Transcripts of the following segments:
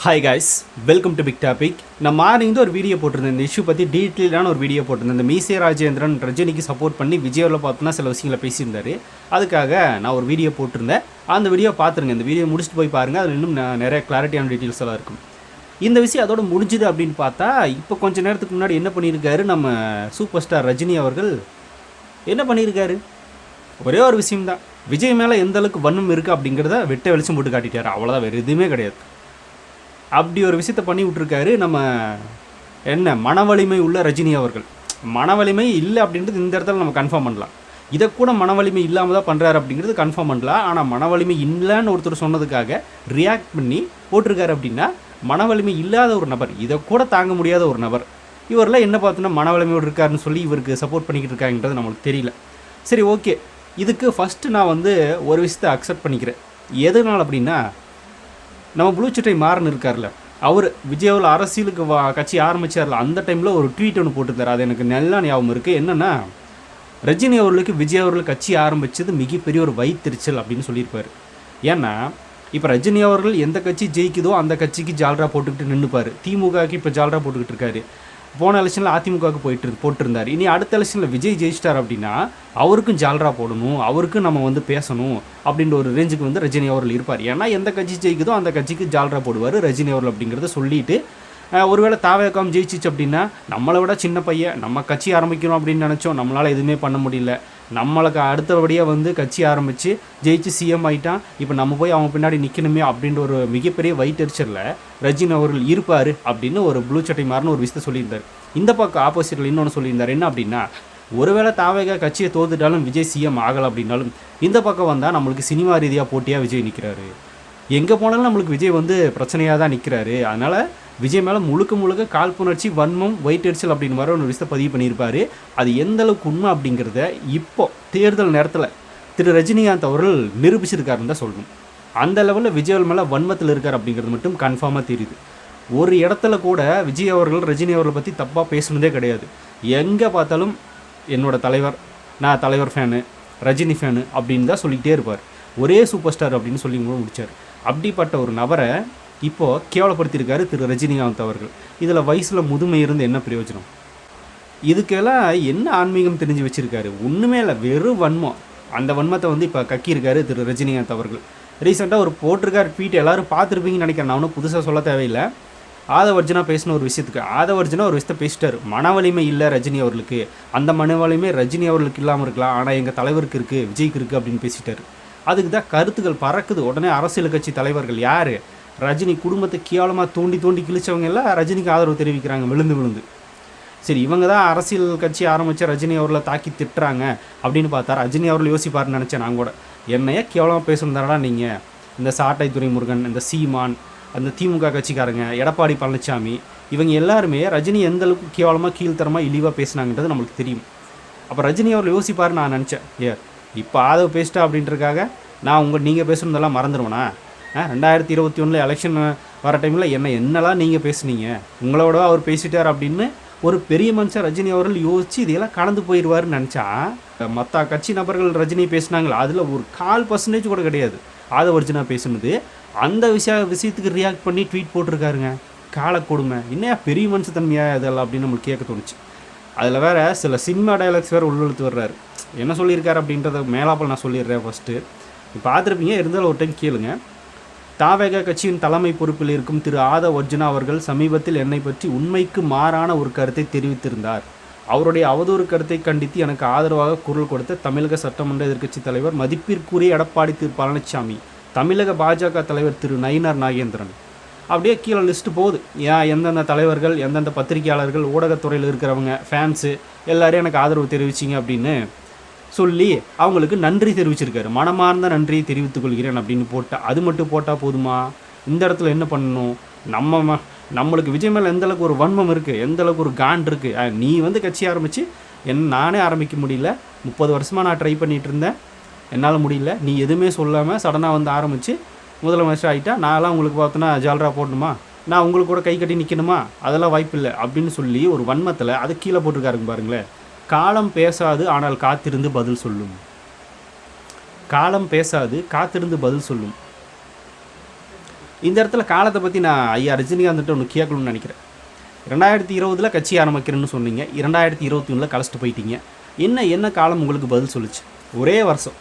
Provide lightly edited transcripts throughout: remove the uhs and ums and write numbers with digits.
Hi guys, welcome to big topic. நான் morning ஒரு video போட்டிருந்தேன். இந்த இஷ்யூ பற்றி டீட்டெயிலான ஒரு வீடியோ போட்டிருந்தேன். இந்த மீசே ராஜேந்திரன் ரஜினிக்கு சப்போர்ட் பண்ணி விஜயில் பார்த்தோன்னா சில விஷயங்களை பேசியிருந்தார். அதுக்காக நான் ஒரு வீடியோ போட்டிருந்தேன். அந்த வீடியோ பார்த்துருங்க. இந்த வீடியோ முடிச்சுட்டு போய் பாருங்கள். அதில் இன்னும் நிறைய கிளாரிட்டியான டீட்டெயில்ஸ் எல்லாம் இருக்கும். இந்த விஷயம் அதோட முடிஞ்சுது அப்படின்னு பார்த்தா, இப்போ கொஞ்சம் நேரத்துக்கு முன்னாடி என்ன பண்ணியிருக்காரு நம்ம சூப்பர் ஸ்டார் ரஜினி அவர்கள் என்ன பண்ணியிருக்காரு? ஒரே ஒரு விஷயம்தான், விஜய் மேலே எந்த அளவுக்கு வன்மம் இருக்குது அப்படிங்கிறத வெட்ட வெளிச்சம் போட்டு காட்டிட்டார். அவ்வளோதான், வேறு எதுவுமே கிடையாது. அப்படி ஒரு விஷயத்தை பண்ணி விட்ருக்காரு நம்ம மன வலிமை உள்ள ரஜினி அவர்கள். மன வலிமை இல்லை அப்படின்றது இந்த இடத்துல நம்ம கன்ஃபார்ம் பண்ணலாம். இதை கூட மன வலிமை இல்லாமல் தான் பண்ணுறாரு அப்படிங்கிறது கன்ஃபார்ம் பண்ணலாம். ஆனால் மன வலிமை இல்லைன்னு ஒருத்தர் சொன்னதுக்காக ரியாக்ட் பண்ணி போட்டிருக்காரு அப்படின்னா, மன வலிமை இல்லாத ஒரு நபர், இதை கூட தாங்க முடியாத ஒரு நபர், இவரெல்லாம் என்ன பார்த்தோன்னா மன வலிமையோடு இருக்காருன்னு சொல்லி இவருக்கு சப்போர்ட் பண்ணிக்கிட்டு இருக்காங்கன்றது நம்மளுக்கு தெரியல. சரி, ஓகே. இதுக்கு ஃபஸ்ட்டு நான் ஒரு விஷயத்தை அக்செப்ட் பண்ணிக்கிறேன். எதனால் அப்படின்னா, நம்ம ப்ளூ சட்டை மாறன் இருக்கார்ல, அவர் விஜயாவில் அரசியலுக்கு கட்சி ஆரம்பித்தார்ல, அந்த டைமில் ஒரு ட்வீட் ஒன்று போட்டுருந்தார். அது எனக்கு நல்லா ஞாபகம் இருக்குது. என்னென்னா, ரஜினி அவர்களுக்கு விஜய் அவர்கள் கட்சி ஆரம்பித்தது மிகப்பெரிய ஒரு வயிற்றுச்சல் அப்படின்னு சொல்லியிருப்பார். ஏன்னா இப்போ ரஜினி அவர்கள் எந்த கட்சி ஜெயிக்குதோ அந்த கட்சிக்கு ஜால்ரா போட்டுக்கிட்டு நின்றுப்பார். திமுகவுக்கு இப்போ ஜால்ரா போட்டுக்கிட்டு இருக்காரு. போன எலெக்ஷனில் அதிமுகவுக்கு போட்டிருந்தார். இனி அடுத்த எலெக்ஷனில் விஜய் ஜெயிச்சிட்டார் அப்படின்னா அவருக்கும் ஜால்ரா போடணும், அவருக்கும் நம்ம பேசணும் அப்படின்ற ஒரு ரேஞ்சுக்கு ரஜினி அவர்கள் இருப்பார். ஏன்னா எந்த கட்சி ஜெயிக்குதோ அந்த கட்சிக்கு ஜால்ரா போடுவார் ரஜினி அவர்கள் அப்படிங்கிறத சொல்லிட்டு, ஒருவேளை தாவேக்காம் ஜெயிச்சிச்சு அப்படின்னா நம்மளை விட சின்ன பையன், நம்ம கட்சி ஆரம்பிக்கணும் அப்படின்னு நினச்சோம், நம்மளால் எதுவுமே பண்ண முடியல, நம்மளுக்கு அடுத்தபடியாக கட்சி ஆரம்பித்து ஜெயிச்சு சிஎம் ஆகிட்டான், இப்போ நம்ம போய் அவங்க பின்னாடி நிற்கணுமே அப்படின்ற ஒரு மிகப்பெரிய வயிற்றெரிச்சலில் ரஜினி அவர்கள் இருப்பார் அப்படின்னு ஒரு ப்ளூ சட்டை மாறின ஒரு விஷயத்தை சொல்லியிருந்தார். இந்த பக்கம் ஆப்போசிட்டில் இன்னொன்று சொல்லியிருந்தார். என்ன அப்படின்னா, ஒருவேளை தாவேகா கட்சியை தோத்துட்டாலும் விஜய் சிஎம் ஆகலை அப்படின்னாலும் இந்த பக்கம் வந்தால் நம்மளுக்கு சினிமா ரீதியாக போட்டியாக விஜய் நிற்கிறாரு, எங்கே போனாலும் நம்மளுக்கு விஜய் பிரச்சனையாக தான் நிற்கிறாரு. அதனால் விஜய் மேலே முழுக்க காழ்ப்புணர்ச்சி, வன்மம், வயிற்றெரிச்சல் அப்படின்னு மாதிரி ஒரு விஷயத்தை பதிவு பண்ணியிருப்பார். அது எந்த அளவுக்கு உண்மை அப்படிங்கிறத இப்போ தேர்தல் நேரத்தில் திரு ரஜினிகாந்த் அவர்கள் நிரூபிச்சிருக்காருன்னு தான் சொல்லணும். அந்த லெவலில் விஜய் மேலே வன்மத்தில் இருக்கார் அப்படிங்கிறது மட்டும் கன்ஃபார்மாக தெரியுது. ஒரு இடத்துல கூட விஜய் அவர்கள் ரஜினி அவர்களை பற்றி தப்பாக பேசுனதே கிடையாது. எங்கே பார்த்தாலும் என்னோட தலைவர், நான் தலைவர் ஃபேனு, ரஜினி ஃபேனு அப்படின்னு தான் சொல்லிக்கிட்டே இருப்பார். ஒரே சூப்பர் ஸ்டார் அப்படின்னு சொல்லி முடித்தார். அப்படிப்பட்ட ஒரு நபரை இப்போது கேவலப்படுத்தியிருக்காரு திரு ரஜினிகாந்த் அவர்கள். இதில் வயசில் முதுமை இருந்து என்ன பிரயோஜனம்? இதுக்கெல்லாம் என்ன ஆன்மீகம் தெரிஞ்சு வச்சுருக்காரு? ஒன்றுமே இல்லை, வெறும் வன்மம். அந்த வன்மத்தை இப்போ கக்கியிருக்காரு திரு ரஜினிகாந்த் அவர்கள். ரீசெண்டாக ஒரு போட்டிருக்கார் ட்வீட், எல்லோரும் பார்த்துருப்பீங்கன்னு நினைக்கிறேன். நான் ஒன்றும் புதுசாக சொல்ல தேவையில்லை. ஆதவர்ஜனா பேசின ஒரு விஷயத்துக்கு ஆதவர்ஜனா ஒரு விஷயத்தை பேசிட்டார். மன வலிமை இல்லை ரஜினி அவர்களுக்கு, அந்த மன வலிமை ரஜினி அவர்களுக்கு இல்லாமல் இருக்கலாம், ஆனால் எங்கள் தலைவருக்கு இருக்குது, விஜய்க்கு இருக்குது அப்படின்னு பேசிட்டார். அதுக்கு தான் கருத்துக்கள் பறக்குது. உடனே அரசியல் கட்சி தலைவர்கள் யார் ரஜினி குடும்பத்தை கேவலமாக தோண்டி கிழிச்சவங்க எல்லாம் ரஜினிக்கு ஆதரவு தெரிவிக்கிறாங்க விழுந்து. சரி, இவங்க தான் அரசியல் கட்சி ஆரம்பித்த ரஜினி அவர்களை தாக்கி திட்டுறாங்க அப்படின்னு பார்த்தா ரஜினி அவர்கள் யோசிப்பாருன்னு நினச்சேன். நான் கூட என்னையே கேவலமாக பேசுகிறதாடா நீங்கள், இந்த சாட்டை துரைமுருகன், இந்த சீமான், அந்த திமுக கட்சிக்காரங்க, எடப்பாடி பழனிசாமி, இவங்க எல்லாருமே ரஜினி எந்த அளவுக்கு கேவலமாக கீழ்த்தரமாக இழிவாக பேசுனாங்கன்றது நம்மளுக்கு தெரியும். அப்போ ரஜினி அவர்கள் யோசிப்பாருன்னு நான் நினச்சேன். இப்போ ஆதவ் பேசிட்டா அப்படின்றதுக்காக நான் நீங்கள் பேசுனதெல்லாம் மறந்துடுவேனா? 2021 எலெக்ஷன் வர டைமில் என்னெல்லாம் நீங்கள் பேசுனீங்க, உங்களோட அவர் பேசிட்டார் அப்படின்னு ஒரு பெரிய மனுஷன் ரஜினி அவர்கள் யோசித்து இதையெல்லாம் கலந்து போயிடுவார்னு நினச்சா, மற்ற கட்சி நபர்கள் ரஜினி பேசினாங்களா அதில் ஒரு 4% கூட கிடையாது ஆதவர்ஜனா பேசுனது. அந்த விஷயத்துக்கு ரியாக்ட் பண்ணி ட்வீட் போட்டிருக்காருங்க. காலக்கொடுமை, என்னையா பெரிய மனுஷத்தன்மையாக இதெல்லாம் அப்படின்னு நம்மளுக்கு கேட்க தோணுச்சு. அதில் வேறு சில சினிமா டைலாக்ஸ் வேறு உள்ளெழுத்து வர்றாரு. என்ன சொல்லியிருக்காரு அப்படின்றத மேலாப்பல் நான் சொல்லிடுறேன். ஃபஸ்ட்டு பார்த்துருப்பீங்க, இருந்தாலும் ஒரு டைம் கேளுங்க. தாவேகா கட்சியின் தலைமை பொறுப்பில் இருக்கும் திரு ஆதவர்ஜனா அவர்கள் சமீபத்தில் என்னை பற்றி உண்மைக்கு மாறான ஒரு கருத்தை தெரிவித்திருந்தார். அவருடைய அவதூறு கருத்தை கண்டித்து எனக்கு ஆதரவாக குரல் கொடுத்த தமிழக சட்டமன்ற எதிர்க்கட்சி தலைவர் மதிப்பிற்குரிய எடப்பாடி திரு பழனிசாமி, தமிழக பாஜக தலைவர் திரு நயினார் நாகேந்திரன், அப்படியே கீழே லிஸ்ட்டு போகுது. எந்தெந்த தலைவர்கள், எந்தெந்த பத்திரிகையாளர்கள், ஊடகத்துறையில் இருக்கிறவங்க, ஃபேன்ஸு எல்லோரும் எனக்கு ஆதரவு தெரிவிச்சிங்க அப்படின்னு சொல்லி அவங்களுக்கு நன்றி தெரிவிச்சிருக்காரு. மனமார்ந்த நன்றியை தெரிவித்துக் கொள்கிறேன் அப்படின்னு போட்டால், அது மட்டும் போட்டால் போதுமா? இந்த இடத்துல என்ன பண்ணணும்? நம்மளுக்கு விஜய் மேலே எந்தளவுக்கு ஒரு வன்மம் இருக்குது, எந்தளவுக்கு ஒரு காண்ட் இருக்குது. நீ கட்சி ஆரம்பித்து நானே ஆரம்பிக்க முடியல, 30 வருஷமாக நான் ட்ரை பண்ணிகிட்டு இருந்தேன், என்னால் முடியல, நீ எதுவுமே சொல்லாமல் சடனாக ஆரம்பித்து முதலமைச்சர் ஆகிட்டா நான்லாம் உங்களுக்கு பார்த்தோன்னா ஜால்ரா போடணுமா, நான் உங்களுக்கு கூட கை கட்டி நிற்கணுமா? அதெல்லாம் வாய்ப்பு இல்லை அப்படின்னு சொல்லி ஒரு வன்மத்தில் அது கீழே போட்டிருக்காருங்க பாருங்களேன். காலம் பேசாது ஆனால் காத்திருந்து பதில் சொல்லும். காலம் பேசாது, காத்திருந்து பதில் சொல்லும். இந்த இடத்துல காலத்தை பற்றி நான் ஐயா ரஜினிகாந்த்கிட்ட ஒன்று கேட்கணும்னு நினைக்கிறேன். 2020 கட்சி ஆரம்பிக்கிறேன்னு சொன்னீங்க, 2021 கலைச்சிட்டு போயிட்டீங்க. என்ன காலம் உங்களுக்கு பதில் சொல்லிச்சு? ஒரே வருஷம்,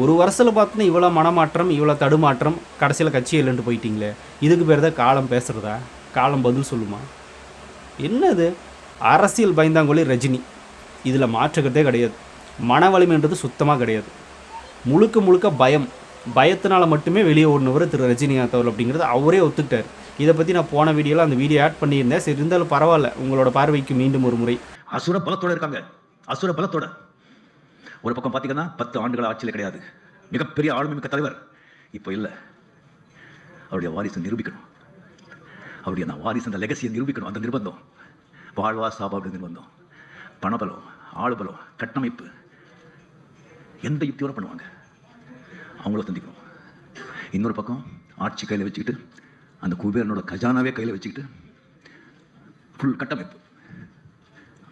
ஒரு வருஷத்தில் பார்த்தீங்கன்னா இவ்வளோ மனமாற்றம், இவ்வளோ தடுமாற்றம், கடைசியில் கட்சி இல்லைன்ட்டு போயிட்டீங்களே. இதுக்கு பேர் தான் காலம் பேசுகிறதா? காலம் பதில் சொல்லுமா? என்னது அரசியல் பயந்தாங்கொழி ரஜினி, இதில் மாற்றுக்கிறதே கிடையாது. மன வலிமைன்றது சுத்தமாக கிடையாது. முழுக்க பயத்தினால் மட்டுமே வெளியே ஓடினவர் திரு ரஜினிகாந்த் அவர்கள் அப்படிங்கிறது அவரே ஒத்துக்கிட்டார். இதை பற்றி நான் போன வீடியோவில் அந்த வீடியோ ஆட் பண்ணியிருந்தேன். சரி, இருந்தாலும் பரவாயில்ல, உங்களோட பார்வைக்கு மீண்டும் ஒரு முறை. அசுர பலத்தோடு இருக்காங்க, அசுர பலத்தோட. ஒரு பக்கம் பார்த்தீங்கன்னா 10 ஆண்டுகள் ஆட்சியில் கிடையாது, மிகப்பெரிய ஆளுமை மிக்க தலைவர். இப்போ இல்லை, அவருடைய வாரிசை நிரூபிக்கணும், அவருடைய அந்த வாரிசு அந்த லெகசியை நிரூபிக்கணும். அந்த நிர்பந்தம் வாழ்வா சாபாவுடைய நிர்பந்தம், பணபலம், ஆளுபலம், கட்டமைப்பு, எந்த யுக்தியோட பண்ணுவாங்க, அவங்கள சந்திக்கணும். இன்னொரு பக்கம் ஆட்சி கையில் வச்சுக்கிட்டு, அந்த குபேரனோட கஜானாவே கையில் வச்சுக்கிட்டு ஃபுல் கட்டமைப்பு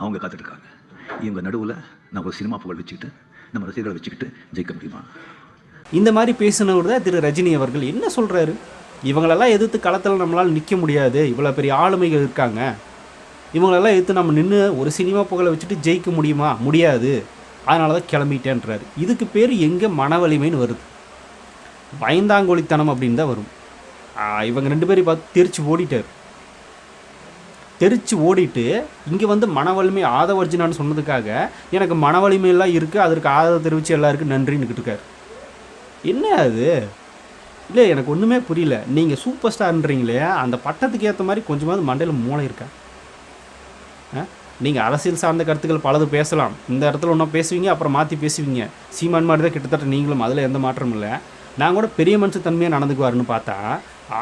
அவங்க காத்துட்ருக்காங்க. இவங்க நடுவில் நான் ஒரு சினிமா புகழ் வச்சுக்கிட்டு, நம்ம ரசிகர்களை வச்சுக்கிட்டு ஜெயிக்க முடியுமா? இந்த மாதிரி பேசினவர் தான் திரு ரஜினி அவர்கள். என்ன சொல்கிறாரு? இவங்களெல்லாம் எதிர்த்து களத்தில் நம்மளால் நிற்க முடியாது, இவ்வளோ பெரிய ஆளுமைகள் இருக்காங்க, இவங்களெல்லாம் எதிர்த்து நம்ம நின்று ஒரு சினிமா புகழை வச்சுட்டு ஜெயிக்க முடியுமா? முடியாது, அதனால தான் கிளம்பிட்டேன்றாரு. இதுக்கு பேர் எங்கே மன வலிமைன்னு வருது? பயந்தாங்கொழித்தனம் அப்படின்னு தான் வரும். இவங்க 2 பேரையும் பார்த்து தெரிச்சு ஓடிட்டு இங்கே வந்து மன வலிமை ஆதவர்ஜினான்னு சொன்னதுக்காக எனக்கு மன வலிமையெல்லாம் இருக்குது, அதற்கு ஆதரவு தெரிவித்து எல்லாருக்கும் நன்றின்னு இருக்கார். என்ன அது? இல்லை, எனக்கு ஒன்றுமே புரியல. நீங்கள் சூப்பர் ஸ்டார்ன்றீங்களே, அந்த பட்டத்துக்கு ஏற்ற மாதிரி கொஞ்சமாவது மண்டையில் மூளை இருக்கா? நீங்கள் அரசியல் சார்ந்த கருத்துக்கள் பலது பேசலாம், இந்த இடத்துல ஒன்றா பேசுவீங்க, அப்புறம் மாற்றி பேசுவீங்க. சீமான் மாதிரி தான் கிட்டத்தட்ட நீங்களும், அதில் எந்த மாற்றமும் இல்லை. நான் கூட பெரிய மனுஷ தன்மையாக நடந்துக்குவாருன்னு பார்த்தா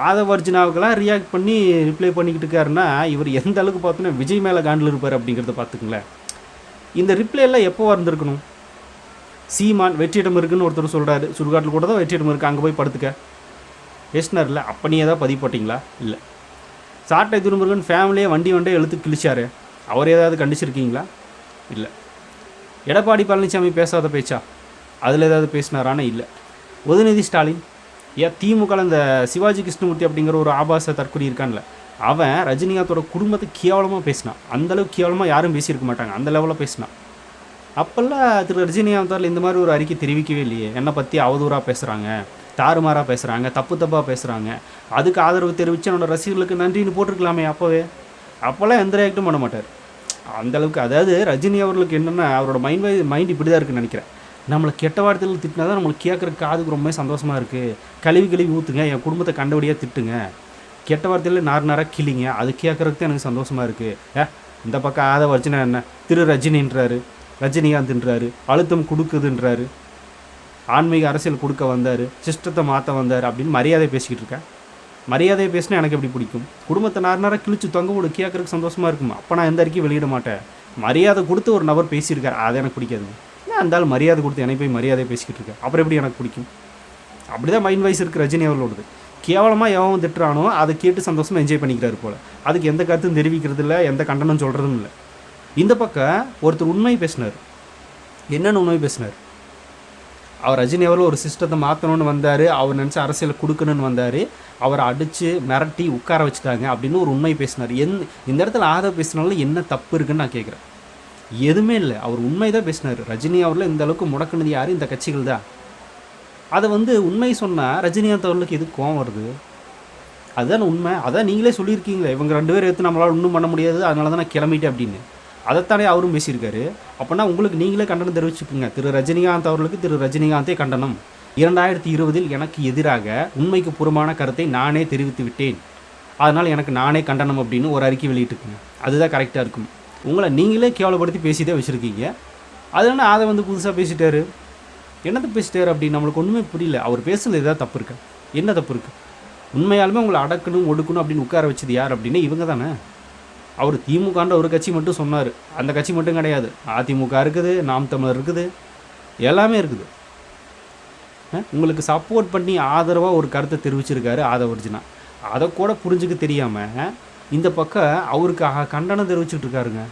ஆதவர்ஜினாவுக்கெல்லாம் ரியாக்ட் பண்ணி ரிப்ளை பண்ணிக்கிட்டு இருக்காருன்னா இவர் எந்த அளவுக்கு பார்த்தோன்னா விஜய் மேலே காண்டில் இருப்பார் அப்படிங்கிறத பார்த்துக்குங்களேன். இந்த ரிப்ளை எல்லாம் எப்போ வந்திருக்கணும்? சீமான் வெற்றிடம் இருக்குன்னு ஒருத்தர் சொல்கிறாரு, சுடுகாட்டில் கூட தான் வெற்றிடம் இருக்குது, அங்கே போய் படுத்துக்க பேசினார்ல, அப்போ நீ ஏதாவது பதிவு போட்டிங்களா? இல்லை. சாட்டை திருமுருகன் ஃபேமிலியே வண்டியை எழுத்து கிழிச்சாரு, அவர் ஏதாவது கண்டிச்சிருக்கீங்களா? இல்லை. எடப்பாடி பழனிசாமி பேசாத பேச்சா? அதில் ஏதாவது பேசினாரானே? இல்லை. உதயநிதி ஸ்டாலின், ஏன் திமுக இந்த சிவாஜி கிருஷ்ணமூர்த்தி அப்படிங்கிற ஒரு ஆபாச தற்கொலை இருக்கான்ல, அவன் ரஜினிகாந்தோட குடும்பத்தை கேவலமாக பேசினான். அந்தளவுக்கு கேவலமாக யாரும் பேசியிருக்க மாட்டாங்க, அந்த லெவலில் பேசினான். அப்போல்லாம் திரு ரஜினிகாந்தால் இந்த மாதிரி ஒரு அறிக்கை தெரிவிக்கவே இல்லையே. என்னை பற்றி அவதூறாக பேசுகிறாங்க, தாறுமாறாக பேசுகிறாங்க, தப்பாக பேசுகிறாங்க, அதுக்கு ஆதரவு தெரிவித்து என்னோடய ரசிகர்களுக்கு நன்றின்னு போட்டிருக்கலாமே அப்போல்லாம் எந்த ரியாக்டும் பண்ண மாட்டார். அந்தளவுக்கு, அதாவது ரஜினி அவர்களுக்கு என்னென்னா அவரோட மைண்ட் இப்படி தான் இருக்குன்னு நினைக்கிறேன். நம்மளை கெட்ட வார்த்தையில் திட்டினா தான் நம்மளுக்கு கேட்குறக்கு காதுக்கு ரொம்ப சந்தோஷமாக இருக்குது. கழுவி ஊற்றுங்க, என் குடும்பத்தை கண்டபடியாக திட்டுங்க, கெட்ட வார்த்தையில் நாராக கிளிங்க, அது கேட்குறதுக்கு தான் எனக்கு சந்தோஷமாக இருக்குது. இந்த பக்கம் ஆதவர்ஜினா என்ன திரு ரஜினின்றாரு, ரஜினிகாந்த்ன்றாரு, அழுத்தம் கொடுக்குதுன்றாரு, ஆன்மீக அரசியல் கொடுக்க வந்தார், சிஸ்டத்தை மாற்ற வந்தார் அப்படின்னு மரியாதை பேசிக்கிட்டு இருக்கேன். மரியாதையை பேசினா எனக்கு எப்படி பிடிக்கும்? குடும்பத்தை நாராக கிழிச்சு தொங்க விடு, கேட்குறதுக்கு சந்தோஷமாக இருக்குமா? அப்போ நான் எந்த அறிக்கையும் வெளியிட மாட்டேன். மரியாதை கொடுத்து ஒரு நபர் பேசியிருக்கார், அது எனக்கு பிடிக்காது. அந்தாலும் மரியாதை கொடுத்து எனக்கு போய் மரியாதை பேசிக்கிட்டு இருக்கேன், அப்புறம் எப்படி எனக்கு பிடிக்கும்? அப்படி தான் மைண்ட் வைஸ் இருக்குது ரஜினி அவர்களோடது. கேவலமாக எவன் திட்டுறானோ அதை கேட்டு சந்தோஷமாக என்ஜாய் பண்ணிக்கிறாரு போல். அதுக்கு எந்த கருத்தும் தெரிவிக்கிறது இல்லை, எந்த கண்டனம் சொல்கிறதும் இல்லை. இந்த பக்கம் ஒருத்தர் உண்மை பேசினார். என்னென்னு உண்மை பேசினார்? அவர் ரஜினி அவர்கள் ஒரு சிஸ்டத்தை மாற்றணும்னு வந்தார், அவர் நினச்ச அரசியலை கொடுக்கணும்னு வந்தார், அவரை அடித்து மிரட்டி உட்கார வச்சுட்டாங்க அப்படின்னு ஒரு உண்மை பேசினார். இந்த இடத்துல ஆதரவு பேசினாலும் என்ன தப்பு இருக்குன்னு நான் கேட்குறேன். எதுவுமே இல்லை, அவர் உண்மை தான் பேசினார். ரஜினி அவர்கள் இந்த அளவுக்கு முடக்குனது யார்? இந்த கட்சிகள் தான். அதை வந்து உண்மை சொன்னால் ரஜினிகாந்த் அவர்களுக்கு எது கோவம் வருது? அதுதான் உண்மை. அதான் நீங்களே சொல்லியிருக்கீங்களே, இவங்க 2 பேர் எடுத்து நம்மளால் ஒன்றும் பண்ண முடியாது, அதனால தான் நான் கிளம்பிட்டேன் அப்படின்னு. அதைத்தானே அவரும் பேசியிருக்காரு. அப்படின்னா உங்களுக்கு நீங்களே கண்டனம் தெரிவிச்சுக்குங்க. திரு ரஜினிகாந்த் அவர்களுக்கு திரு ரஜினிகாந்தே கண்டனம். 2020 எனக்கு எதிராக உண்மைக்கு புறமான கருத்தை நானே தெரிவித்து விட்டேன், அதனால் எனக்கு நானே கண்டனம் அப்படின்னு ஒரு அறிக்கை வெளியிட்டுக்குங்க. அதுதான் கரெக்டாக இருக்கும். உங்களை நீங்களே கேவலப்படுத்தி பேசிட்டே வச்சுருக்கீங்க, அதனால அதை வந்து புதுசாக பேசிட்டாரு. என்னத்தை பேசிட்டாரு அப்படின்னு நம்மளுக்கு ஒன்றுமே புரியல. அவர் பேசுனது எதாவது தப்பு இருக்கா? என்ன தப்பு இருக்குது? உண்மையாலுமே உங்களை அடக்கணும் ஒடுக்கணும் அப்படின்னு உட்கார வச்சது யார் அப்படின்னு இவங்க தானே. அவர் திமுகன்ற ஒரு கட்சி மட்டும் சொன்னார், அந்த கட்சி மட்டும் கிடையாது. அதிமுக இருக்குது, நாம் தமிழர் இருக்குது, எல்லாமே இருக்குது. உங்களுக்கு சப்போர்ட் பண்ணி ஆதரவாக ஒரு கருத்தை தெரிவிச்சிருக்காரு ஆதவர்ஜினா. அதை கூட புரிஞ்சுக்க தெரியாமல் இந்த பக்கம் அவருக்கு கண்டனம் தெரிவிச்சுட்டு இருக்காருங்க.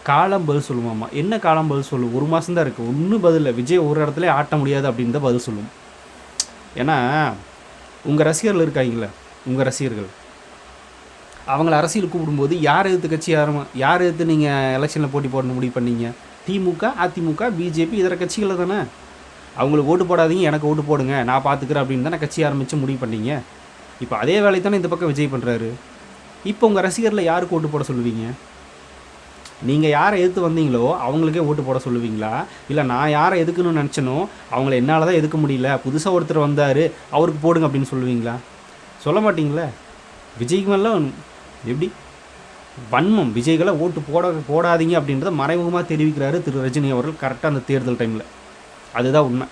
காலம் பதில் சொல்லுமாம்மா. என்ன காலம் பதில் சொல்லும்? 1 மாதம் தான் இருக்குது, ஒன்றும் பதில் இல்லை. விஜய் ஒரு இடத்துல ஆட்ட முடியாது அப்படின்னு தான் பதில் சொல்லும். ஏன்னா உங்கள் ரசிகர்கள் இருக்காங்களே, உங்கள் ரசிகர்கள் அவங்கள அரசியல் கூப்பிடும்போது யார் எதிர்த்து கட்சி யார் எதிர்த்து நீங்கள் எலெக்ஷனில் போட்டி போடணும் முடிவு பண்ணீங்க? திமுக, அதிமுக, பிஜேபி இதர கட்சிகளை தானே. அவங்களுக்கு ஓட்டு போடாதீங்க, எனக்கு ஓட்டு போடுங்க, நான் பார்த்துக்கிறேன் அப்படின்னு தானே கட்சி ஆரம்பித்து முடிவு பண்ணீங்க. இப்போ அதே வேலை தானே இந்த பக்கம் விஜய் பண்ணுறாரு. இப்போ உங்கள் ரசிகரில் யாருக்கு ஓட்டு போட சொல்லுவீங்க? நீங்கள் யாரை எதிர்த்து வந்தீங்களோ அவங்களுக்கே ஓட்டு போட சொல்லுவீங்களா? இல்லை நான் யாரை எதுக்குன்னு நினச்சனோ அவங்கள என்னால் தான் எதுக்க முடியல, புதுசாக ஒருத்தர் வந்தார் அவருக்கு போடுங்க அப்படின்னு சொல்லுவீங்களா? சொல்ல மாட்டிங்களே. விஜய்க்கு மேலே எப்படி வன்மம், விஜய்களை ஓட்டு போடாதீங்க அப்படின்றத மறைமுகமாக தெரிவிக்கிறாரு திரு ரஜினி அவர்கள் கரெக்டாக அந்த தேர்தல் டைமில். அதுதான் உண்மை.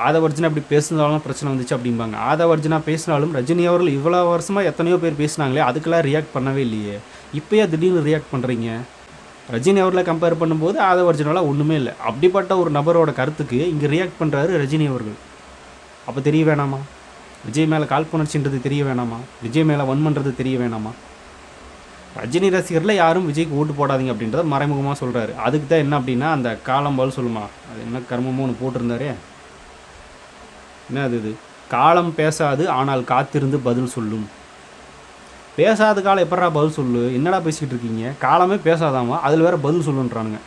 ஆதவர்ஜனா அப்படி பேசுனாலும் பிரச்சனை வந்துச்சு அப்படிம்பாங்க. ஆதவர்ஜனா பேசினாலும் ரஜினி அவர்கள் இவ்வளோ வருஷமாக எத்தனையோ பேர் பேசினாங்களே, அதுக்கெல்லாம் ரியாக்ட் பண்ணவே இல்லையே. இப்போயே திடீர்னு ரியாக்ட் பண்ணுறீங்க. ரஜினி அவர்களை கம்பேர் பண்ணும்போது ஆதவர்ஜனாலாம் ஒன்றுமே இல்லை. அப்படிப்பட்ட ஒரு நபரோட கருத்துக்கு இங்கே ரியாக்ட் பண்ணுறாரு ரஜினி அவர்கள். அப்போ தெரிய வேணாமா? விஜய் மேலே காழ்ப்புணர்ச்சின்றது தெரிய வேணாமா? விஜய் மேலே வன்மன்றது தெரிய வேணாமா? ரஜினி ரசிகரில் யாரும் விஜய்க்கு ஓட்டு போடாதீங்க அப்படின்றத மறைமுகமாக சொல்கிறாரு. அதுக்கு தான் என்ன அப்படின்னா அந்த காலம் பதில் சொல்லுமா, அது என்ன கர்மமோ ஒன்று போட்டிருந்தாரே, என்ன அது, காலம் பேசாது ஆனால் காத்திருந்து பதில் சொல்லும். பேசாத காலம் எப்படா பதில் சொல்லு? என்னடா பேசிக்கிட்டு இருக்கீங்க? காலமே பேசாதாமா, அதில் வேறு பதில் சொல்லுன்றானுங்க.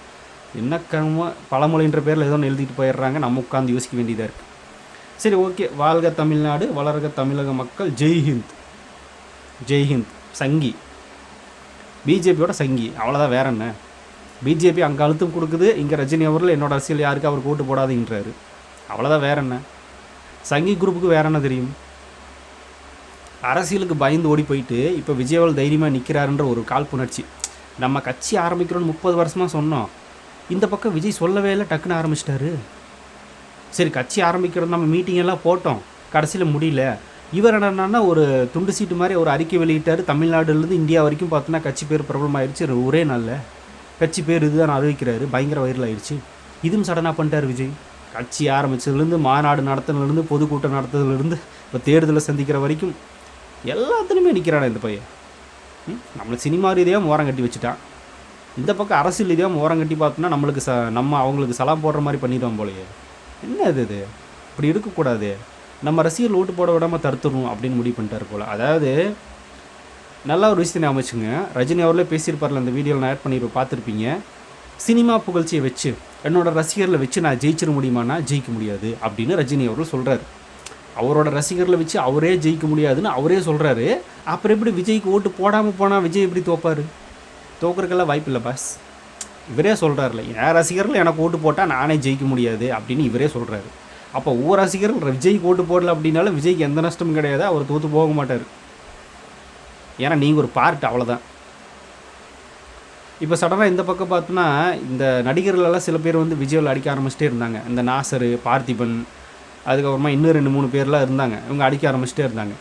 என்ன கர்மம், பழமொழின்ற பேரில் ஏதோ ஒன்று எழுதிட்டு போயிடுறாங்க. நம்ம உட்காந்து யோசிக்க வேண்டியதாக இருக்குது. சரி, ஓகே. வாழ்க தமிழ்நாடு, வளர்க தமிழக மக்கள், ஜெய்ஹிந்த். ஜெய்ஹிந்த். சங்கி, பிஜேபியோட சங்கி, அவ்வளோதான். வேற என்ன? பிஜேபி அங்கே அழுத்தம் கொடுக்குது, இங்கே ரஜினி அவர்கள் என்னோட அரசியல் யாருக்கு அவருக்கு ஓட்டு போடாதீங்கன்றாரு. அவ்வளோதான். வேற என்ன? சங்கி குரூப்புக்கு வேற என்ன தெரியும்? அரசியலுக்கு பயந்து ஓடி போயிட்டு இப்போ விஜய் அவர்கள் தைரியமாக நிற்கிறாருன்ற ஒரு காழ்ப்புணர்ச்சி. நம்ம கட்சி ஆரம்பிக்கிறோன்னு 30 வருஷமாக சொன்னோம். இந்த பக்கம் விஜய் சொல்லவே இல்லை, டக்குன்னு ஆரம்பிச்சிட்டாரு. சரி, கட்சி ஆரம்பிக்கிறது நம்ம மீட்டிங் எல்லாம் போட்டோம், கடைசியில் முடியல. இவர் என்னன்னா ஒரு துண்டு சீட்டு மாதிரி ஒரு அறிக்கை வெளியிட்டார். தமிழ்நாடுலேருந்து இந்தியா வரைக்கும் பார்த்தோன்னா கட்சி பேர் பிரபலமாகிடுச்சு. ஒரே நாளில் கட்சி பேர் இதுதான் அறிவிக்கிறாரு. பயங்கர வைரல் ஆயிடுச்சு. இதுவும் சடனாக பண்ணிட்டார் விஜய். கட்சி ஆரம்பித்ததுலேருந்து, மாநாடு நடத்துனதுலேருந்து, பொதுக்கூட்டம் நடத்துறதுலேருந்து, இப்போ தேர்தலை சந்திக்கிற வரைக்கும் எல்லாத்துலேயுமே நிற்கிறானே இந்த பையன். நம்மளை சினிமா ரீதியாக ஓரம் கட்டி வச்சுட்டான். இந்த பக்கம் அரசியல் ரீதியாக ஓரம் கட்டி பார்த்தோன்னா நம்மளுக்கு நம்ம அவங்களுக்கு சலாம் போடுற மாதிரி பண்ணிடுவோம் போலையே. என்ன இது? இப்படி இருக்கக்கூடாது. நம்ம ரசிகர்கள் ஓட்டு போட விடாமல் தடுத்துடணும் அப்படின்னு முடிவு பண்ணிட்டார் போல். அதாவது நல்லா ஒரு விஷயத்தை அமைச்சுங்க. ரஜினி அவர்களே பேசியிருப்பார்ல, அந்த வீடியோவில் நான் ஆட் பண்ணியிருப்பேன், பார்த்துருப்பீங்க. சினிமா புகழ்ச்சியை வச்சு என்னோட ரசிகர்களை வச்சு நான் ஜெயிச்சிட முடியுமானா ஜெயிக்க முடியாது அப்படின்னு ரஜினி அவர்கள் சொல்கிறாரு. அவரோட ரசிகர்களை வச்சு அவரே ஜெயிக்க முடியாதுன்னு அவரே சொல்கிறாரு. அப்புறம் எப்படி விஜய்க்கு ஓட்டு போடாமல் போனால் விஜய் எப்படி தோப்பார்? தோக்குறதுக்கெல்லாம் வாய்ப்பு இல்லை பாஸ். இவரே சொல்கிறாருல, என் ரசிகர்கள் எனக்கு ஓட்டு போட்டால் நானே ஜெயிக்க முடியாது அப்படின்னு இவரே சொல்கிறாரு. அப்போ ஒவ்வொரு ரசிகர்கள் விஜய்க்கு ஓட்டு போடல அப்படின்னாலும் விஜய்க்கு எந்த நஷ்டமும் கிடையாது, அவர் தோற்று போக மாட்டார். ஏன்னா நீங்கள் ஒரு பார்ட், அவ்வளோதான். இப்போ சடனாக இந்த பக்கம் பார்த்தோன்னா இந்த நடிகர்களெல்லாம் சில பேர் வந்து விஜயில் அடிக்க ஆரம்பிச்சிட்டே இருந்தாங்க. இந்த நாசர், பார்த்திபன், அதுக்கப்புறமா இன்னும் 2-3 பேர்லாம் இருந்தாங்க. இவங்க அடிக்க ஆரம்பிச்சிட்டே இருந்தாங்க.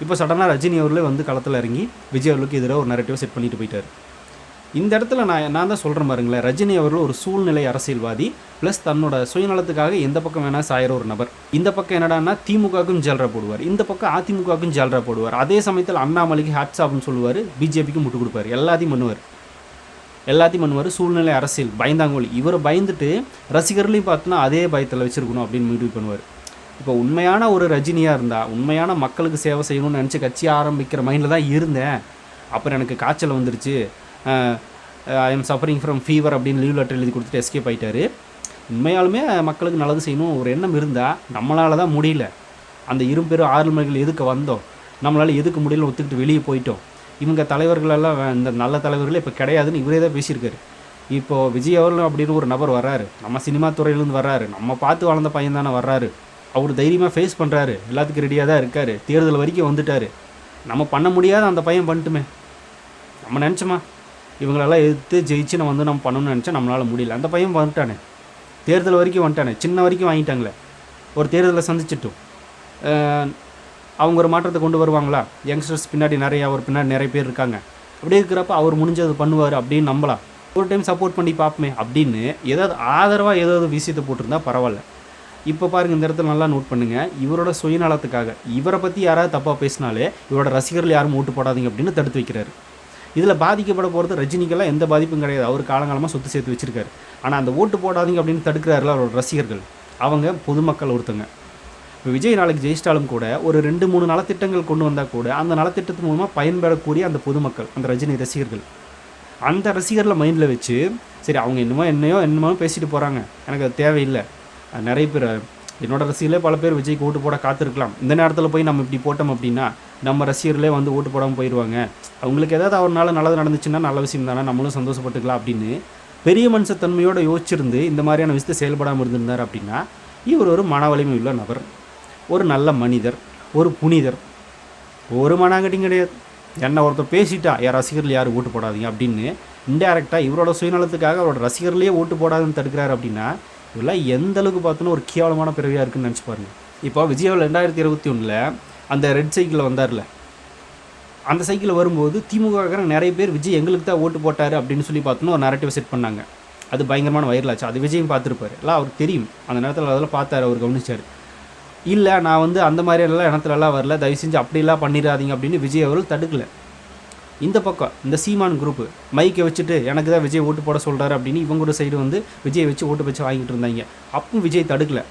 இப்போ சடனாக ரஜினி அவர்களே வந்து களத்தில் இறங்கி விஜய் அவர்களுக்கு எதிராக ஒரு நரேட்டிவ் செட் பண்ணிட்டு போயிட்டார். இந்த இடத்துல நான் தான் சொல்கிறேன் பாருங்களேன், ரஜினி அவர்கள் ஒரு சூழ்நிலை அரசியல்வாதி ப்ளஸ் தன்னோட சுயநலத்துக்காக எந்த பக்கம் வேணால் சாயிற ஒரு நபர். இந்த பக்கம் என்னடான்னா திமுகவுக்கும் ஜால்ரா போடுவார், இந்த பக்கம் அதிமுகவுக்கும் ஜால்ரா போடுவார். அதே சமயத்தில் அண்ணாமலைக்கு ஹாட்ஸாப்னு சொல்லுவார், பிஜேபிக்கு முட்டு கொடுப்பார், எல்லாத்தையும் பண்ணுவார். சூழ்நிலை அரசியல், பயந்தாங்கோலி. இவர் பயந்துட்டு ரசிகர்களையும் பார்த்தோன்னா அதே பயத்தில் வச்சுருக்கணும் அப்படின்னு முடிவு பண்ணுவார். இப்போ உண்மையான ஒரு ரஜினியாக இருந்தால், உண்மையான மக்களுக்கு சேவை செய்யணும்னு நினச்சி கட்சி ஆரம்பிக்கிற மைண்டில் தான் இருந்தேன். அப்புறம் எனக்கு காய்ச்சல் வந்துருச்சு, I am suffering from fever அப்படின்னு லீவ் லெட்டர் எழுதி கொடுத்துட்டு எஸ்கேப் ஆகிட்டார். உண்மையாலுமே மக்களுக்கு நல்லது செய்யணும் ஒரு எண்ணம் இருந்தால் நம்மளால் தான் முடியல. அந்த இரும்பெரும் ஆளுமைகள் எதுக்கு வந்தோம், நம்மளால் எதுக்கு முடியல ஒத்துக்கிட்டு வெளியே போயிட்டோம். இவங்க தலைவர்களெல்லாம் இந்த நல்ல தலைவர்களே இப்போ கிடையாதுன்னு இவரே தான் பேசியிருக்காரு. இப்போது விஜய் அவர்களும் அப்படின்னு ஒரு நபர் வர்றாரு, நம்ம சினிமா துறையிலேருந்து வர்றாரு, நம்ம பார்த்து வளர்ந்த பையன் தானே வர்றாரு. அவர் தைரியமாக ஃபேஸ் பண்ணுறாரு, எல்லாத்துக்கும் ரெடியாக தான் இருக்கார். தேர்தல் வரைக்கும் வந்துட்டார். நம்ம பண்ண முடியாத அந்த பையன் பண்ணிட்டுமே. நம்ம நினச்சோமா இவங்களெல்லாம் எதிர்த்து ஜெயிச்சு நம்ம வந்து நம்ம பண்ணணும்னு நினச்சா நம்மளால் முடியல. அந்த பையன் வந்துட்டானே, தேர்தல் வரைக்கும் வந்துட்டானே, சின்ன வரைக்கும் வாங்கிட்டாங்களே. ஒரு தேர்தலை சந்திச்சிட்டோம், அவங்க ஒரு மாற்றத்தை கொண்டு வருவாங்களா? யங்ஸ்டர்ஸ் பின்னாடி நிறைய பேர் இருக்காங்க. அப்படி இருக்கிறப்ப அவர் முடிஞ்சது பண்ணுவார் அப்படின்னு நம்பலாம். ஒரு டைம் சப்போர்ட் பண்ணி பார்ப்போமே அப்படின்னு ஏதாவது ஆதரவாக ஏதாவது விஷயத்தை போட்டிருந்தா பரவாயில்ல. இப்போ பாருங்கள், இந்த இடத்துல நல்லா நோட் பண்ணுங்கள். இவரோட சுயநலத்துக்காக இவரை பற்றி யாராவது தப்பாக பேசினாலே இவரோட ரசிகர்கள் யாரும் ஓட்டு போடாதீங்க அப்படின்னு தடுத்து வைக்கிறாரு. இதில் பாதிக்கப்பட போகிறது ரஜினிக்கெல்லாம் எந்த பாதிப்பும் கிடையாது. அவர் காலங்காலமாக சொத்து சேர்த்து வச்சுருக்காரு. ஆனால் அந்த ஓட்டு போடாதீங்க அப்படின்னு தடுக்கிறாருல அவரோட ரசிகர்கள், அவங்க பொதுமக்கள் ஒருத்தங்க. இப்போ விஜய் நாளைக்கு ஜெயிச்சிட்டாலும் கூட ஒரு 2-3 நலத்திட்டங்கள் கொண்டு வந்தால் கூட அந்த நலத்திட்டத்தின் மூலமாக பயன்பெறக்கூடிய அந்த பொதுமக்கள், அந்த ரஜினி ரசிகர்கள், அந்த ரசிகர்களை மைண்டில் வச்சு சரி அவங்க என்னமோ பேசிட்டு போகிறாங்க, எனக்கு அது தேவையில்லை. நிறைய பேர் என்னோட ரசிகர்களே பல பேர் விஜய்க்கு ஓட்டு போட காத்திருக்கலாம். இந்த நேரத்தில் போய் நம்ம இப்படி போட்டோம் அப்படின்னா நம்ம ரசிகர்களே வந்து ஓட்டு போடாமல் போயிடுவாங்க. அவங்களுக்கு ஏதாவது அவர்னால நல்லது நடந்துச்சுன்னா நல்ல விஷயம் தானே, நம்மளும் சந்தோஷப்பட்டுக்கலாம் அப்படின்னு பெரிய மனுஷத்தன்மையோடு யோசிச்சிருந்து இந்த மாதிரியான விஷயத்தை செயல்படாமல் இருந்திருந்தார் அப்படின்னா இவர் ஒரு மன வலிமை உள்ள நபர், ஒரு நல்ல மனிதர், ஒரு புனிதர். ஒரு மனாங்கட்டியும் கிடையாது. என்ன ஒருத்தர் பேசிட்டா என் ரசிகர்கள் யாரும் ஓட்டு போடாதீங்க அப்படின்னு இன்டெரக்டாக இவரோட சுயநலத்துக்காக அவரோட ரசிகர்களே ஓட்டு போடாதுன்னு தடுக்கிறாரு அப்படின்னா இதெல்லாம் எந்த அளவுக்கு பார்த்தோன்னா ஒரு கேவலமான பிறவியாக இருக்குன்னு நினச்சி பாருங்க. இப்போ விஜயாவில் 2021 அந்த ரெட் சைக்கிளில் வந்தார்ல, அந்த சைக்கிளில் வரும்போது திமுக நிறைய பேர் விஜய் எங்களுக்கு தான் ஓட்டு போட்டார் அப்படின்னு சொல்லி பார்த்தோன்னா ஒரு நரேட்டிவ் செட் பண்ணாங்க. அது பயங்கரமான வைரலாச்சு. அது விஜயும் பார்த்துருப்பாரு, எல்லாம் அவருக்கு தெரியும். அந்த நேரத்தில் அதெல்லாம் பார்த்தாரு, அவர் கவனிச்சார். இல்லை நான் வந்து அந்த மாதிரியெல்லாம் இடத்துலலாம் வரல, தயவு செஞ்சு அப்படிலாம் பண்ணிடாதீங்க அப்படின்னு விஜய் அவர்கள் தடுக்கலை. இந்த பக்கம் இந்த சீமான் குரூப்பு மைக்கை வச்சுட்டு எனக்கு தான் விஜய் ஓட்டு போட சொல்கிறாரு அப்படின்னு இவங்க ஒரு சைடு வந்து விஜய் வச்சு ஓட்டு வச்சு வாங்கிட்டு இருந்தாங்க. அப்பவும் விஜய் தடுக்கலை.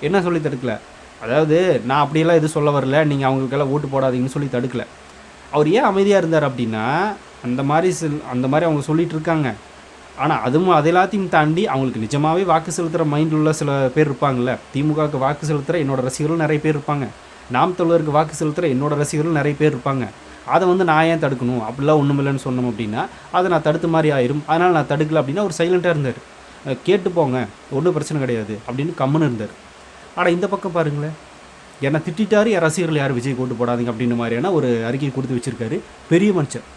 என்ன சொல்லி தடுக்கலை? அதாவது நான் அப்படியெல்லாம் எதுவும் சொல்ல வரல, நீங்கள் அவங்களுக்கெல்லாம் ஓட்டு போடாதீங்கன்னு சொல்லி தடுக்கலை. அவர் ஏன் அமைதியாக இருந்தார் அப்படின்னா அந்த மாதிரி அவங்க சொல்லிகிட்டு இருக்காங்க. ஆனால் அது எல்லாத்தையும் தாண்டி அவங்களுக்கு நிஜமாகவே வாக்கு செலுத்துகிற மைண்டில் உள்ள சில பேர் இருப்பாங்கள்ல. திமுகவுக்கு வாக்கு செலுத்துகிற என்னோட ரசிகர்கள் நிறைய பேர் இருப்பாங்க, நாம் தமிழருக்கு வாக்கு செலுத்துகிற என்னோட ரசிகர்கள் நிறைய பேர் இருப்பாங்க. அதை வந்து நான் ஏன் தடுக்கணும், அப்படிலாம் ஒன்றும் இல்லைன்னு சொன்னோம் அப்படின்னா அதை நான் தடுத்த மாதிரி ஆயிரும். அதனால் நான் தடுக்கலை அப்படின்னா ஒரு சைலண்ட்டாக இருந்தார். கேட்டு போங்க, ஒன்றும் பிரச்சனை கிடையாது அப்படின்னு கம்முன்னு இருந்தார். ஆனால் இந்த பக்கம் பாருங்களேன், என்னை திட்டாரு, என் ரசிகர்கள் யார் விஜய் ஓட்டு போடாதீங்க அப்படின்ற மாதிரியான ஒரு அறிக்கை கொடுத்து வச்சுருக்காரு. பெரிய மனுஷன்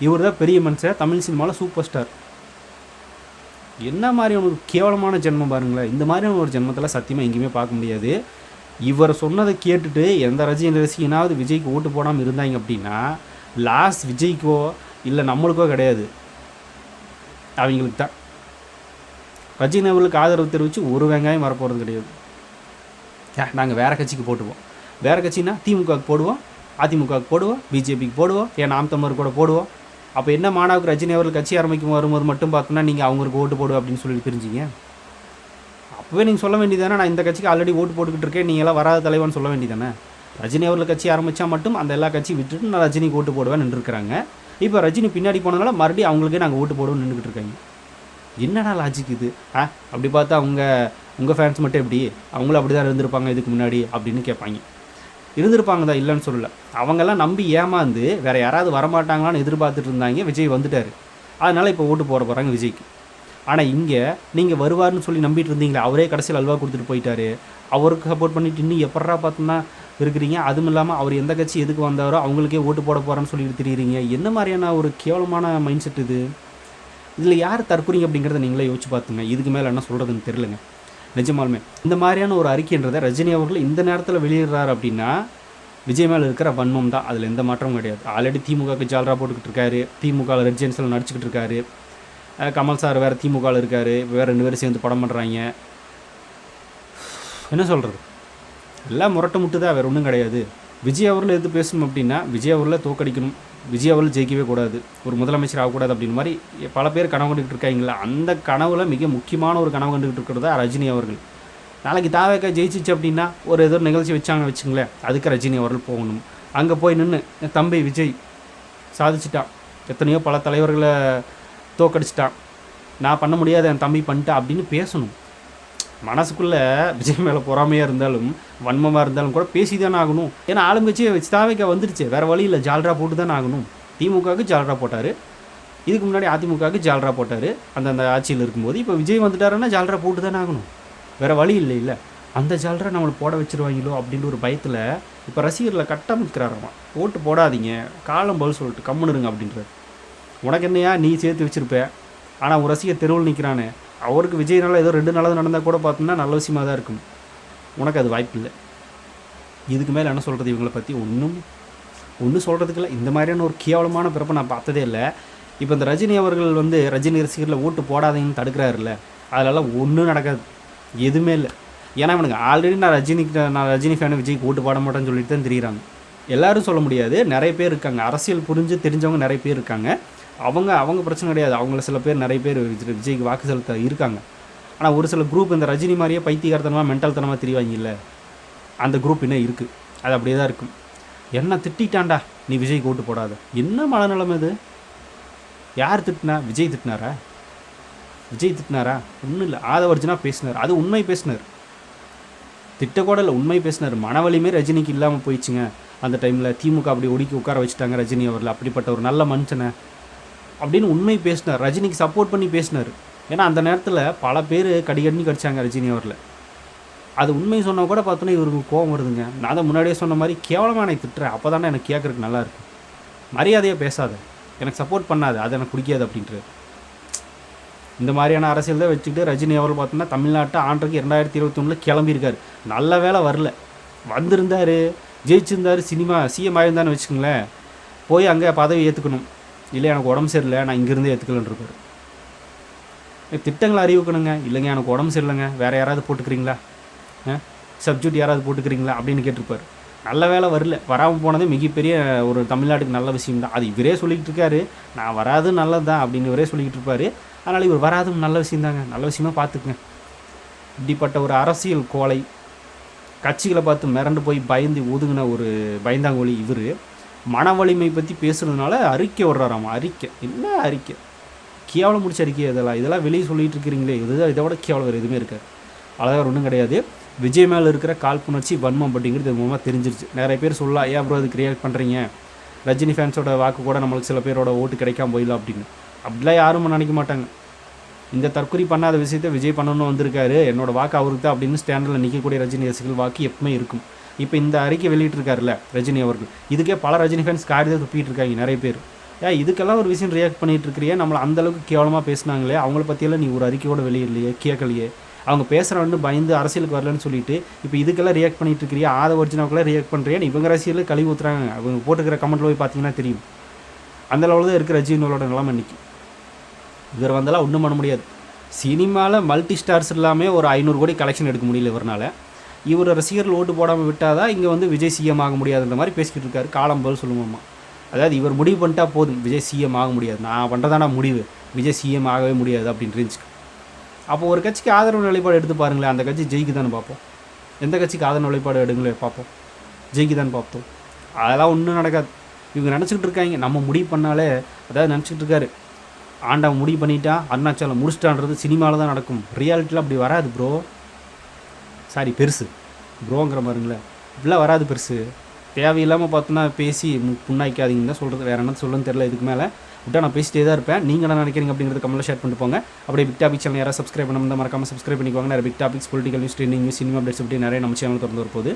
இவர் தான், பெரிய மனுஷன், தமிழ் சினிமாவில் சூப்பர் ஸ்டார். என்ன மாதிரியான ஒரு கேவலமான ஜென்மம் பாருங்களேன். இந்த மாதிரியான ஒரு ஜென்மத்தில் சத்தியமாக எங்கேயுமே பார்க்க முடியாது. இவர் சொன்னதை கேட்டுட்டு எந்த ரஜினி ரசிகனாவது விஜய்க்கு ஓட்டு போடாமல் இருந்தாங்க அப்படின்னா லாஸ்ட் விஜய்க்கோ இல்லை நம்மளுக்கோ கிடையாது, அவங்களுக்கு தான். ரஜினி அவர்களுக்கு ஆதரவு தெரிவித்து ஒரு வெங்காயம் வரப்போகிறது கிடையாது. நாங்கள் வேறு கட்சிக்கு போட்டுவோம், வேறு கட்சின்னா திமுகவுக்கு போடுவோம், அதிமுகவுக்கு போடுவோம், பிஜேபிக்கு போடுவோம், ஏன் நாம் தமிழர் கூட போடுவோம். அப்போ என்ன மாணவருக்கு ரஜினி அவர்கள் கட்சி ஆரம்பிக்கும் வரும்போது மட்டும் பார்த்தோன்னா நீங்கள் அவங்களுக்கு ஓட்டு போடுவோம் அப்படின்னு சொல்லி பிரிஞ்சிங்க. அப்போவே நீங்கள் சொல்ல வேண்டியதானே, நான் இந்த கட்சிக்கு ஆல்ரெடி ஓட்டு போட்டுக்கிட்டு இருக்கேன், நீங்கள் எல்லாம் வராத தலைவன் சொல்ல வேண்டியதானே. ரஜினி அவர்கள் கட்சி ஆரம்பித்தா மட்டும் அந்த எல்லா கட்சியும் விட்டுட்டு நான் ரஜினிக்கு ஓட்டு போடுவேன் நின்றுருக்குறாங்க. இப்போ ரஜினி பின்னாடி போனதுனால மறுபடியும் அவங்களுக்கே நாங்கள் ஓட்டு போடுவோம்னு நின்றுக்கிட்டு இருக்காங்க. என்னடா லாஜிக் இது? அப்படி பார்த்தா உங்கள் ஃபேன்ஸ் மட்டும் எப்படி, அவங்களும் அப்படி தான் இருந்திருப்பாங்க இதுக்கு முன்னாடி அப்படின்னு கேட்பாங்க. இருந்திருப்பாங்க தான், இல்லைன்னு சொல்லலை. அவங்கெல்லாம் நம்பி ஏமாந்து வேறு யாராவது வரமாட்டாங்களான்னு எதிர்பார்த்துட்டு இருந்தாங்க. விஜய் வந்துட்டார், அதனால் இப்போ ஓட்டு போட போகிறாங்க விஜய்க்கு. ஆனால் இங்கே நீங்கள் வருவார்னு சொல்லி நம்பிட்டு இருந்தீங்களே, அவரே கடைசியில் அல்வா கொடுத்துட்டு போயிட்டாரு. அவருக்கு சப்போர்ட் பண்ணிட்டு இன்னும் எப்படா பார்த்தோன்னா இருக்கிறீங்க. அதுவும் இல்லாமல் அவர் எந்த கட்சி எதுக்கு வந்தாரோ அவங்களுக்கே ஓட்டு போட போகிறான்னு சொல்லிட்டு தெரியுறீங்க. என்ன மாதிரியான ஒரு கேவலமான மைண்ட் செட் இது? இதில் யார் தற்கொலைங்க அப்படிங்கிறத நீங்களே யோசிச்சு பார்த்துங்க. இதுக்கு மேலே என்ன சொல்கிறதுன்னு தெரிலங்க நிஜமாலுமே. இந்த மாதிரியான ஒரு அறிக்கைன்றதை ரஜினி அவர்கள் இந்த நேரத்தில் வெளியிடுறாரு அப்படின்னா விஜய் மேலே இருக்கிற வன்மம் தான், அதில் எந்த மாற்றமும் கிடையாது. ஆல்ரெடி திமுகவுக்கு ஜால்ரா போட்டுக்கிட்டு இருக்காரு, திமுகவில் ரெட் ஜென்ஸில் நடிச்சுக்கிட்டு இருக்காரு. கமல் சார் வேறு திமுகவில் இருக்கார், வேறு 2 பேரும் சேர்ந்து படம் பண்ணுறாங்க. என்ன சொல்கிறது, எல்லாம் முரட்டை முட்டு தான், வேறு ஒன்றும் கிடையாது. விஜய் அவர்கள் எது பேசணும் அப்படின்னா விஜய் அவர்களை தோக்கடிக்கணும், விஜய் அவர்கள் ஜெயிக்கவே கூடாது, ஒரு முதலமைச்சர் ஆகக்கூடாது அப்படின்னு மாதிரி பல பேர் கனவு கண்டுக்கிட்டு இருக்காங்களா. அந்த கனவுல மிக முக்கியமான ஒரு கனவு கண்டுக்கிட்டு இருக்கிறதா ரஜினி அவர்கள். நாளைக்கு தாவேக்கா ஜெயிச்சிச்சு அப்படின்னா ஒரு ஏதோ நிகழ்ச்சி வச்சாங்க வச்சுங்களேன், அதுக்கு ரஜினி அவர்கள் போகணும். அங்கே போய் நின்று என் தம்பி விஜய் சாதிச்சிட்டான், எத்தனையோ பல தலைவர்களை தோக்கடிச்சிட்டான், நான் பண்ண முடியாது என் தம்பி பண்ணிட்டான் அப்படின்னு பேசணும். மனசுக்குள்ளே விஜய் மேலே பொறாமையாக இருந்தாலும் வன்மமாக இருந்தாலும் கூட பேசி தானே ஆகணும். ஏன்னா ஆளுங்கட்சி தாவேக்கா வந்துடுச்சு, வேறு வழி இல்லை, ஜால்ரா போட்டு தானே ஆகணும். திமுகவுக்கு ஜால்ரா போட்டார், இதுக்கு முன்னாடி அதிமுகவுக்கு ஜால்ரா போட்டார் அந்த ஆட்சியில் இருக்கும்போது. இப்போ விஜய் வந்துட்டாருன்னா ஜால்ரா போட்டு தானே ஆகணும், வேறு வழி இல்லை. அந்த ஜால்ரா நம்மளை போட வச்சுருவாங்களோ அப்படின்ற ஒரு பயத்தில் இப்போ ரசிகர்களை கட்டமைக்கிறாராமா. ஓட்டு போடாதீங்க, காலம் பதில் சொல்லிட்டு கம்முனுருங்க அப்படின்றார். உனக்கு என்னையா நீ சேர்த்து வச்சுருப்பேன், ஆனால் ஒரு ரசிகர் தெருவில் நிற்கிறானே, அவருக்கு விஜய்னால ஏதோ 2 நல்லது நடந்தால் கூட பார்த்தோம்னா நல்ல விஷயமாக தான் இருக்கும். உனக்கு அது வாய்ப்பு இல்லை. இதுக்கு மேலே என்ன சொல்கிறது இவங்களை பற்றி? ஒன்றும் சொல்கிறதுக்கு இல்லை. இந்த மாதிரியான ஒரு கேவலமான பிறப்பை நான் பார்த்ததே இல்லை. இப்போ இந்த ரஜினி அவர்கள் வந்து ரஜினி ரசிகர்களை ஓட்டு போடாதீங்கன்னு தடுக்கிறாருல்ல, அதெல்லாம் ஒன்றும் நடக்காது, எதுவுமே இல்லை. ஏன்னா இவனுக்கு ஆல்ரெடி நான் ரஜினி ஃபேனு விஜய்க்கு ஓட்டு போட மாட்டேன்னு சொல்லிட்டு தான் தெரியுறாங்க. எல்லோரும் சொல்ல முடியாது, நிறைய பேர் இருக்காங்க, அரசியல் புரிஞ்சு தெரிஞ்சவங்க நிறைய பேர் இருக்காங்க. அவங்க பிரச்சனை கிடையாது, அவங்கள சில பேர் நிறைய பேர் விஜய்க்கு வாக்கு செலுத்த இருக்காங்க. ஆனால் ஒரு சில குரூப் இந்த ரஜினி மாதிரியே பைத்தியகாரத்தனமாக மென்டல் தனமாக தெரிவாங்க இல்லை, அந்த குரூப் இன்னும் இருக்குது, அது அப்படியே தான் இருக்கும். என்ன திட்டான்டா நீ விஜய்க்கு ஓட்டு போடாத, என்ன மனநிலைமை இது? யார் திட்டினா? விஜய் திட்டினாரா? விஜய் திட்டினாரா? ஒன்றும் இல்லை, ஆதவர்ஜனா பேசினார், அது உண்மை பேசினார், திட்டக்கூட இல்லை, உண்மை பேசினார். மனவலிமே ரஜினிக்கு இல்லாமல் போயிடுச்சுங்க அந்த டைமில், திமுக அப்படி ஒடுக்கி உட்கார வச்சுட்டாங்க ரஜினி அவரில், அப்படிப்பட்ட ஒரு நல்ல மனுஷனை அப்படின்னு உண்மை பேசினார். ரஜினிக்கு சப்போர்ட் பண்ணி பேசினார். ஏன்னா அந்த நேரத்தில் பல பேர் கடிகடினி கடிச்சாங்க ரஜினி அவரில். அது உண்மை சொன்னால் கூட பார்த்தோன்னா இவருக்கு கோவம் வருதுங்க. நான் தான் முன்னாடியே சொன்ன மாதிரி கேவலமாக எனக்கு திட்டுறேன், அப்போ தானே எனக்கு கேட்குறதுக்கு நல்லாயிருக்கும். மரியாதையாக பேசாத, எனக்கு சப்போர்ட் பண்ணாது, அது எனக்கு பிடிக்காது அப்படின்ட்டு. இந்த மாதிரியான அரசியல் தான் வச்சுக்கிட்டு ரஜினி அவர்கள் பார்த்தோன்னா தமிழ்நாட்டை ஆண்டுக்கு 2021 கிளம்பியிருக்காரு. நல்ல வேலை வரல, வந்திருந்தார் ஜெயிச்சிருந்தார், சினிமா சிஎம் ஆயிருந்தான்னு வச்சுக்கோங்களேன், போய் அங்கே பதவி ஏற்றுக்கணும். இல்லை எனக்கு உடம்பு சரியில்லை நான் இங்கேருந்தே ஏற்றுக்கலன்னு இருப்பார். திட்டங்களை அறிவிக்கணுங்க, இல்லைங்க எனக்கு உடம்பு சரியில்லைங்க வேறு யாராவது போட்டுக்கிறீங்களா, சப்ஜெக்ட் யாராவது போட்டுக்கிறீங்களா அப்படின்னு கேட்டிருப்பார். நல்ல வேலை வரல, வராமல் போனதே மிகப்பெரிய ஒரு தமிழ்நாட்டுக்கு நல்ல விஷயம் தான். அது இவரே சொல்லிக்கிட்டு இருக்காரு, நான் வராது நல்லது தான் அப்படின்னு இவரே சொல்லிக்கிட்டு இருப்பார். அதனால் இவர் வராதும் நல்ல விஷயம் தாங்க, நல்ல விஷயமா பார்த்துக்குங்க. இப்படிப்பட்ட ஒரு அரசியல் கோலை, கட்சிகளை பார்த்து மிரண்டு போய் பயந்து ஒதுங்கின ஒரு பயந்தாங்கோலி இவர் மன வலிமை பற்றி பேசுகிறதுனால அறிக்கை விடுறாராமா. அறிக்கை என்ன அறிக்கை? கேவலம் முடிச்ச அறிக்கை இதெல்லாம் வெளியே சொல்லிகிட்டு இருக்கிறீங்களே, இதுதான் இதை விட கேவலம் வேறு எதுவுமே இருக்காது. அழகாக ஒன்றும் கிடையாது. விஜய் மேலே இருக்கிற காழ்ப்புணர்ச்சி வன்மம் அப்படிங்கிறது இது மூலமாக தெரிஞ்சிருச்சு. நிறைய பேர் சொல்லலாம், ஏன் ப்ரோ அதுக்கு ரியாக்ட் பண்ணுறீங்க, ரஜினி ஃபேன்ஸோட வாக்கு கூட நம்மளுக்கு சில பேரோட ஓட்டு கிடைக்காம போயிடலாம் அப்படின்னு. அப்படிலாம் யாரும் நினைக்க மாட்டாங்க. இந்த தற்கொலை பண்ணாத விஷயத்தை விஜய் பண்ணணும்னு வந்திருக்காரு, என்னோட வாக்கு அவருக்கு தான் அப்படின்னு ஸ்டாண்டில் நிற்கக்கூடிய ரஜினி ரசிகர்கள் வாக்கு எப்பவுமே இருக்கும். இப்போ இந்த அறிக்கை வெளியிட்டிருக்காருல்ல ரஜினி அவர்கள், இதுக்கே பல ரஜினி ஃபேன்ஸ் காரி தான் துப்பிட்டு இருக்காங்க நிறைய பேர். இதுக்கெல்லாம் ஒரு விஷயம் ரியாக்ட் பண்ணிட்டு இருக்கிறியே, நம்மளை அந்தளவுக்கு கேவலமாக பேசினாங்களே, அவங்கள பற்றியெல்லாம் நீ ஒரு அறிக்கையோட வெளியிடலையே, கேட்கலையே, அவங்க பேசுகிறவன்னு பயந்து அரசியலுக்கு வரலன்னு சொல்லிட்டு இப்போ இதுக்கெல்லாம் ரியாக்ட் பண்ணிட்டு இருக்கிறியா, ஆதவர்ஜனாவுக்கெல்லாம் ரியாக்ட் பண்ணுறியா, இவங்க அரசியலில் கழுவி ஊற்றுறாங்க. அவங்க போட்டுக்கிற கமெண்ட்டில் போய் பார்த்தீங்கன்னா தெரியும். அந்த அளவில் தான் இருக்கிற ரஜினியோட நிலைமை இன்னைக்கு. இவர் வந்தாலும் ஒன்றும் பண்ண முடியாது. சினிமாவில் மல்டி ஸ்டார்ஸ் இல்லாமல் ஒரு 500 கோடி கலெக்ஷன் எடுக்க முடியல இவரால். இவர் ரசிகர்கள் ஓட்டு போடாமல் விட்டாதான் இங்கே வந்து விஜய் சிஎம் ஆக முடியாதுன்ற மாதிரி பேசிக்கிட்டு இருக்காரு. காலம் போல் சொல்லுவோம்மா, அதாவது இவர் முடிவு பண்ணிட்டா போதும் விஜய் சிஎம் ஆக முடியாது, நான் பண்ணுறதானா முடிவு, விஜய் சிஎம் ஆகவே முடியாது அப்படின்னு இருந்துச்சு. அப்போ ஒரு கட்சிக்கு ஆதரவு நிலைப்பாடு எடுத்து பாருங்களேன், அந்த கட்சி ஜெயிக்குதான்னு பார்ப்போம். எந்த கட்சிக்கு ஆதரவு நிலைப்பாடு எடுங்களே பார்ப்போம், ஜெயிக்குதான்னு பார்ப்போம். அதெல்லாம் ஒன்றும் நடக்காது. இவங்க நினச்சிக்கிட்டு இருக்காங்க நம்ம முடிவு பண்ணாலே, அதாவது நினச்சிக்கிட்டு இருக்காரு ஆண்டவன் முடிவு பண்ணிட்டான் அருணாச்சலம் முடிச்சிட்டான்றது சினிமாவில் தான் நடக்கும், ரியாலிட்டியில் அப்படி வராது ப்ரோ. சாரி பெருசு ப்ரோங்கிற மாதிரிங்களேன், இப்படிலாம் வராது பெருசு. தேவையில்லாமல் பார்த்தோன்னா பேசி புண்ணாய்க்காதீங்கன்னு தான் சொல்கிறது, வேறு என்ன சொல்லணும்னு தெரியல. இதுக்கு மேலே விட்டால் நான் பேசிட்டே தான் இருப்பேன். நீங்கள் என்ன நினைக்கிறீங்க அப்படிங்கிறது கமெண்ட்டில் ஷேர் பண்ணிட்டு போங்க. அப்படியே பிக் டாபிக் சேனல் யாராவது சப்ஸ்கிரைப் பண்ணாமல் மறக்காமல் சப்ஸ்கிரைப் பண்ணிக்கோங்க. நிறைய big topics, political news, trending news, cinema updates அப்படி நிறைய நம்ம சேனல் திறந்து வரப்போகுது.